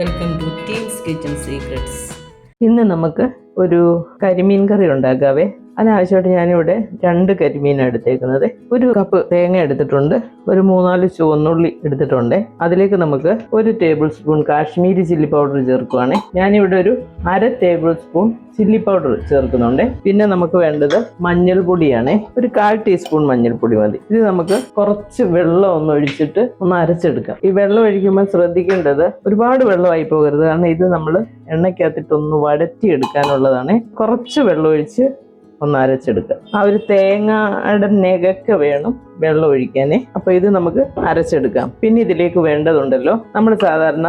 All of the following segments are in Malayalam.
Welcome to teams kitchen secrets. ഇന്ന് നമുക്ക് ഒരു കരിമീൻ കറി ഉണ്ടാക്കാവേ. അതിനാവശ്യമായിട്ട് ഞാനിവിടെ 2 കരിമീനാണ് എടുത്തേക്കുന്നത്. 1 കപ്പ് തേങ്ങ എടുത്തിട്ടുണ്ട്, ഒരു 3-4 ചുവന്നുള്ളി എടുത്തിട്ടുണ്ട്. അതിലേക്ക് നമുക്ക് 1 tablespoon Kashmiri chilli powder ചേർക്കുവാണ്. ഞാനിവിടെ ഒരു 1/2 ടേബിൾ സ്പൂൺ ചില്ലി പൗഡർ ചേർക്കുന്നുണ്ട്. പിന്നെ നമുക്ക് വേണ്ടത് മഞ്ഞൾപ്പൊടിയാണ്, ഒരു 1/4 ടീസ്പൂൺ മഞ്ഞൾപ്പൊടി മതി. ഇത് നമുക്ക് കുറച്ച് വെള്ളം ഒന്ന് ഒഴിച്ചിട്ട് ഒന്ന് അരച്ചെടുക്കാം. ഈ വെള്ളം ഒഴിക്കുമ്പോൾ ശ്രദ്ധിക്കേണ്ടത് ഒരുപാട് വെള്ളമായി പോകരുത്, കാരണം ഇത് നമ്മൾ എണ്ണയ്ക്കകത്തിട്ടൊന്ന് വഴറ്റിയെടുക്കാനുള്ളതാണ്. കുറച്ച് വെള്ളം ഒഴിച്ച് ഒന്ന് അരച്ചെടുക്കുക. ആ ഒരു തേങ്ങയുടെ നെകക്ക് വേണം വെള്ളം ഒഴിക്കാനേ. അപ്പൊ ഇത് നമുക്ക് അരച്ചെടുക്കാം. പിന്നെ ഇതിലേക്ക് വേണ്ടതുണ്ടല്ലോ, നമ്മൾ സാധാരണ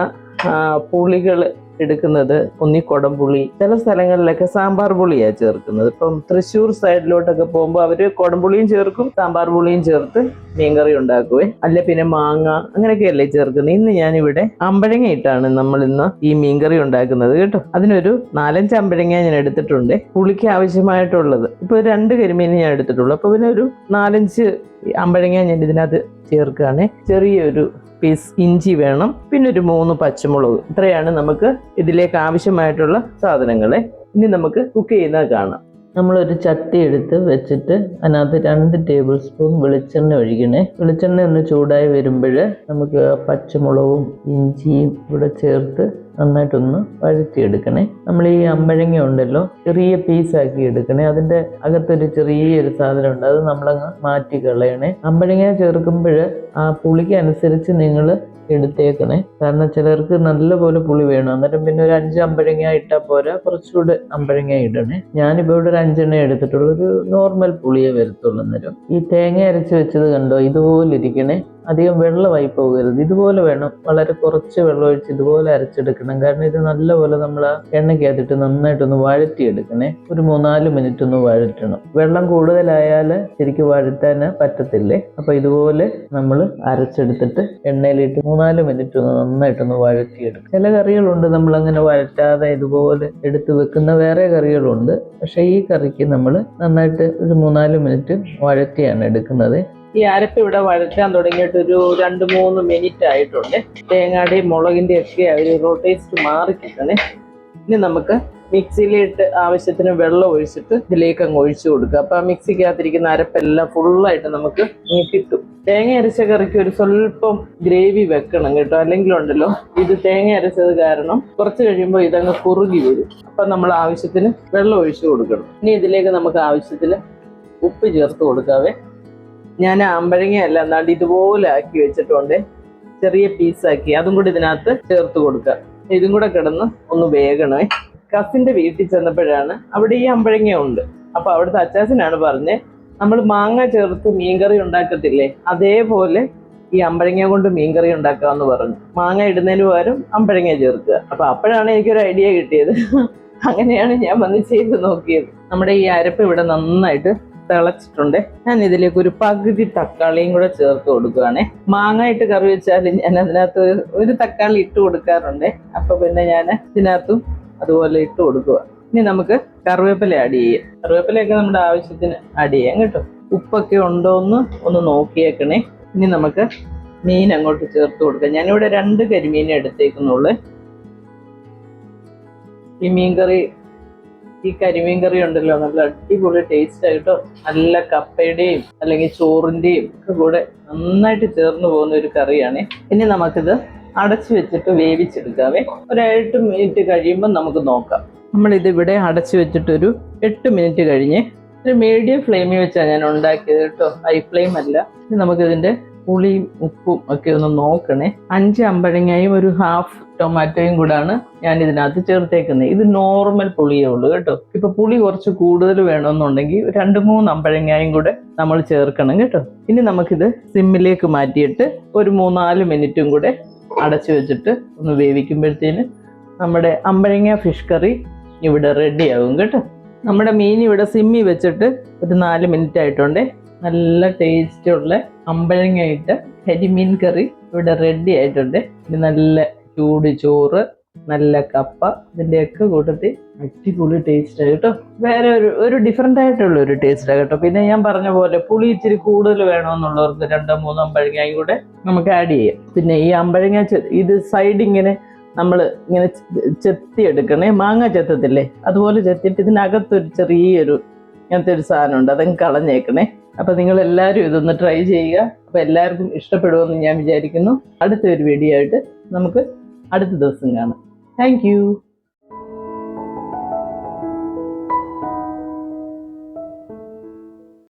പുളികൾ എടുക്കുന്നത് ഒന്നി കൊടംപുളി, ചില സ്ഥലങ്ങളിലൊക്കെ സാമ്പാർ പുളിയാണ് ചേർക്കുന്നത്. ഇപ്പം തൃശ്ശൂർ സൈഡിലോട്ടൊക്കെ പോകുമ്പോൾ അവര് കൊടംപുളിയും ചേർക്കും, സാമ്പാർ പുളിയും ചേർത്ത് മീൻകറി ഉണ്ടാക്കുവേ. അല്ല പിന്നെ മാങ്ങ, അങ്ങനെയൊക്കെയല്ലേ ചേർക്കുന്നത്. ഇന്ന് ഞാനിവിടെ അമ്പഴങ്ങ ഇട്ടാണ് നമ്മൾ ഇന്ന് ഈ മീൻകറി ഉണ്ടാക്കുന്നത് കേട്ടോ. അതിനൊരു 4-5 അമ്പഴങ്ങ ഞാൻ എടുത്തിട്ടുണ്ട്, പുളിക്ക് ആവശ്യമായിട്ടുള്ളത്. ഇപ്പൊ 2 കരിമീൻ ഞാൻ എടുത്തിട്ടുള്ളൂ. അപ്പൊ പിന്നെ ഒരു 4-5 അമ്പഴങ്ങ ഞാൻ ഇതിനകത്ത് ചേർക്കുകയാണ്. ചെറിയൊരു പീസ് ഇഞ്ചി വേണം, പിന്നെ ഒരു 3 പച്ചമുളക്. ഇത്രയാണ് നമുക്ക് ഇതിലേക്ക് ആവശ്യമായിട്ടുള്ള സാധനങ്ങളെ. ഇനി നമുക്ക് കുക്ക് ചെയ്യുന്നത് കാണാം. നമ്മളൊരു ചട്ടി എടുത്ത് വെച്ചിട്ട് അതിനകത്ത് 2 ടേബിൾ സ്പൂൺ വെളിച്ചെണ്ണ ഒഴിക്കണേ. വെളിച്ചെണ്ണ ഒന്ന് ചൂടായി വരുമ്പോൾ നമുക്ക് പച്ചമുളകും ഇഞ്ചിയും ഇവിടെ ചേർത്ത് നന്നായിട്ടൊന്ന് വഴറ്റിയെടുക്കണേ. നമ്മൾ ഈ അമ്പഴങ്ങ ഉണ്ടല്ലോ, ചെറിയ പീസാക്കി എടുക്കണേ. അതിൻ്റെ അകത്തൊരു ചെറിയൊരു സാധനം ഉണ്ട്, അത് നമ്മളങ്ങ് മാറ്റി കളയണേ. അമ്പഴങ്ങ ചേർക്കുമ്പോൾ ആ പുളിക്ക് അനുസരിച്ച് നിങ്ങൾ എടുത്തേക്കണേ. കാരണം ചിലർക്ക് നല്ലപോലെ പുളി വേണം, അന്നേരം പിന്നെ ഒരു 5 അമ്പഴങ്ങ ഇട്ടാൽ പോരാ, കുറച്ചുകൂടെ അമ്പഴങ്ങ ഇടണേ. ഞാനിപ്പോൾ ഇവിടെ ഒരു 5 എണ്ണ എടുത്തിട്ടുള്ളൂ, ഒരു നോർമൽ പുളിയെ വരത്തുള്ളൂ. അന്നേരം ഈ തേങ്ങ അരച്ച് വെച്ചത് കണ്ടോ, ഇതുപോലെ ഇരിക്കണേ. അധികം വെള്ളമായി പോകരുത്, ഇതുപോലെ വേണം. വളരെ കുറച്ച് വെള്ളം ഒഴിച്ച് ഇതുപോലെ അരച്ചെടുക്കണം. കാരണം ഇത് നല്ലപോലെ നമ്മൾ ആ എണ്ണയ്ക്കകത്തിട്ട് നന്നായിട്ടൊന്ന് വഴറ്റിയെടുക്കണേ. ഒരു 3-4 മിനിറ്റ് ഒന്ന് വഴറ്റണം. വെള്ളം കൂടുതലായാൽ ശരിക്കും വഴറ്റാൻ പറ്റത്തില്ലേ. അപ്പൊ ഇതുപോലെ നമ്മൾ അരച്ചെടുത്തിട്ട് എണ്ണയിലിട്ട് 3-4 മിനിറ്റ് ഒന്ന് നന്നായിട്ടൊന്ന് വഴറ്റിയെടുക്കും. ചില കറികളുണ്ട് നമ്മൾ അങ്ങനെ വഴറ്റാതെ ഇതുപോലെ എടുത്ത് വെക്കുന്ന വേറെ കറികളുണ്ട്. പക്ഷെ ഈ കറിക്ക് നമ്മൾ നന്നായിട്ട് ഒരു 3-4 മിനിറ്റ് വഴറ്റിയാണ് എടുക്കുന്നത്. ഈ അരപ്പ് ഇവിടെ വഴറ്റാൻ തുടങ്ങിയിട്ട് ഒരു 2-3 മിനിറ്റ് ആയിട്ടുണ്ട്. തേങ്ങയുടെയും മുളകിന്റെ ഒക്കെ ഒരു ടേസ്റ്റ് മാറി കിട്ടണേ. ഇനി നമുക്ക് മിക്സിയിലിട്ട് ആവശ്യത്തിന് വെള്ളം ഒഴിച്ചിട്ട് ഇതിലേക്ക് അങ്ങ് ഒഴിച്ചു കൊടുക്കുക. അപ്പൊ ആ മിക്സിക്കകത്തിരിക്കുന്ന അരപ്പെല്ലാം ഫുള്ളായിട്ട് നമുക്ക് കിട്ടും. തേങ്ങ അരച്ച കറിക്ക് ഒരു സ്വല്പം ഗ്രേവി വെക്കണം കേട്ടോ, അല്ലെങ്കിൽ ഉണ്ടല്ലോ ഇത് തേങ്ങ അരച്ചത് കാരണം കുറച്ച് കഴിയുമ്പോൾ ഇതങ്ങ് കുറുകി വരും. അപ്പൊ നമ്മൾ ആവശ്യത്തിന് വെള്ളം ഒഴിച്ചു കൊടുക്കണം. ഇനി ഇതിലേക്ക് നമുക്ക് ആവശ്യത്തിന് ഉപ്പ് ചേർത്ത് കൊടുക്കാവേ. ഞാൻ അമ്പഴങ്ങയല്ല, എന്നാണ്ട് ഇതുപോലെ ആക്കി വെച്ചിട്ടുണ്ട്, ചെറിയ പീസാക്കി. അതും കൂടി ഇതിനകത്ത് ചേർത്ത് കൊടുക്കുക. ഇതും കൂടെ കിടന്ന് ഒന്ന് വേഗണേ. കസിന്റെ വീട്ടിൽ ചെന്നപ്പോഴാണ് അവിടെ ഈ അമ്പഴങ്ങ ഉണ്ട്. അപ്പൊ അവിടുത്തെ അച്ചാച്ചനാണ് പറഞ്ഞത്, നമ്മൾ മാങ്ങ ചേർത്ത് മീൻകറി ഉണ്ടാക്കത്തില്ലേ, അതേപോലെ ഈ അമ്പഴങ്ങ കൊണ്ട് മീൻകറി ഉണ്ടാക്കാമെന്ന് പറഞ്ഞു. മാങ്ങ ഇടുന്നതിന് പകരം അമ്പഴങ്ങ ചേർക്കുക. അപ്പൊ അപ്പോഴാണ് എനിക്കൊരു ഐഡിയ കിട്ടിയത്. അങ്ങനെയാണ് ഞാൻ വന്ന് ചെയ്ത് നോക്കിയത്. നമ്മുടെ ഈ അരപ്പ് ഇവിടെ നന്നായിട്ട് തിളച്ചിട്ടുണ്ട്. ഞാൻ ഇതിലേക്ക് ഒരു പകുതി തക്കാളിയും കൂടെ ചേർത്ത് കൊടുക്കുകയാണേ. മാങ്ങ ഇട്ട് കറി വെച്ചാൽ ഞാൻ അതിനകത്ത് ഒരു തക്കാളി ഇട്ട് കൊടുക്കാറുണ്ട്. അപ്പൊ പിന്നെ ഞാൻ ഇതിനകത്തും അതുപോലെ ഇട്ട് കൊടുക്കുക. ഇനി നമുക്ക് കറിവേപ്പില ആഡ് ചെയ്യാം. കറിവേപ്പിലയൊക്കെ നമ്മുടെ ആവശ്യത്തിന് ആഡ് ചെയ്യാം കേട്ടോ. ഉപ്പൊക്കെ ഉണ്ടോ ഒന്ന് നോക്കിയേക്കണേ. ഇനി നമുക്ക് മീൻ അങ്ങോട്ട് ചേർത്ത് കൊടുക്കാം. ഞാനിവിടെ 2 കരിമീൻ എടുത്തേക്കുന്നുള്ളു. ഈ കരിമീൻ കറി ഉണ്ടല്ലോ, നല്ല അടിപൊളി ടേസ്റ്റ് ആയിട്ടോ. നല്ല കപ്പയുടെയും അല്ലെങ്കിൽ ചോറിന്റെയും ഒക്കെ കൂടെ നന്നായിട്ട് ചേർന്ന് പോകുന്ന ഒരു കറിയാണ്. ഇനി നമുക്കിത് അടച്ചു വെച്ചിട്ട് വേവിച്ചെടുക്കാവേ. ഒരു 8 മിനിറ്റ് കഴിയുമ്പോൾ നമുക്ക് നോക്കാം. നമ്മളിത് ഇവിടെ അടച്ചു വെച്ചിട്ടൊരു 8 മിനിറ്റ് കഴിഞ്ഞ് ഒരു മീഡിയം ഫ്ലെയിമിൽ വെച്ചാണ് ഞാൻ ഉണ്ടാക്കിയത് കേട്ടോ, ഹൈ ഫ്ലെയിം അല്ല. ഇനി നമുക്കിതിന്റെ പുളിയും ഉപ്പും ഒക്കെ ഒന്ന് നോക്കണേ. 5 അമ്പഴങ്ങയും ഒരു 1/2 ടൊമാറ്റോയും കൂടാണ് ഞാൻ ഇതിനകത്ത് ചേർത്തേക്കുന്നത്. ഇത് നോർമൽ പുളിയേ ഉള്ളൂ കേട്ടോ. ഇപ്പൊ പുളി കുറച്ച് കൂടുതൽ വേണമെന്നുണ്ടെങ്കിൽ 2-3 അമ്പഴങ്ങയും കൂടെ നമ്മൾ ചേർക്കണം കേട്ടോ. ഇനി നമുക്കിത് സിമ്മിലേക്ക് മാറ്റിയിട്ട് ഒരു 3-4 മിനിറ്റും കൂടെ അടച്ചു വെച്ചിട്ട് ഒന്ന് വേവിക്കുമ്പോഴത്തേന് നമ്മുടെ അമ്പഴങ്ങ ഫിഷ് കറി ഇവിടെ റെഡി ആകും കേട്ടോ. നമ്മുടെ മീൻ ഇവിടെ സിമ്മി വെച്ചിട്ട് ഒരു 4 മിനിറ്റ് ആയിട്ടുണ്ട്. നല്ല ടേസ്റ്റുള്ള അമ്പഴങ്ങയിട്ട് കരിമീൻ കറി ഇവിടെ റെഡി ആയിട്ടുണ്ട്. ഇത് നല്ല ചൂട് ചോറ്, നല്ല കപ്പ, ഇതിൻ്റെയൊക്കെ കൂട്ടത്തിൽ അടിപൊളി ടേസ്റ്റ് കേട്ടോ. വേറെ ഒരു ഡിഫറെൻ്റ് ആയിട്ടുള്ള ഒരു ടേസ്റ്റാണ് കേട്ടോ. പിന്നെ ഞാൻ പറഞ്ഞ പോലെ പുളി ഇച്ചിരി കൂടുതൽ വേണമെന്നുള്ളവർക്ക് 2-3 അമ്പഴങ്ങയും കൂടെ നമുക്ക് ആഡ് ചെയ്യാം. പിന്നെ ഈ അമ്പഴങ്ങ ഇത് സൈഡ് ഇങ്ങനെ നമ്മൾ ഇങ്ങനെ ചെത്തി എടുക്കണേ. മാങ്ങ ചെത്തത്തില്ലേ അതുപോലെ ചെത്തിയിട്ട് ഇതിനകത്തൊരു ചെറിയൊരു ഇങ്ങനത്തെ ഒരു സാധനമുണ്ട്, അതങ്ങ് കളഞ്ഞേക്കണേ. അപ്പം നിങ്ങൾ എല്ലാവരും ഇതൊന്ന് ട്രൈ ചെയ്യുക. അപ്പം എല്ലാവർക്കും ഇഷ്ടപ്പെടുമെന്ന് ഞാൻ വിചാരിക്കുന്നു. അടുത്തൊരു വീഡിയോ ആയിട്ട് നമുക്ക് അടുത്ത ദിവസം കാണാം. താങ്ക്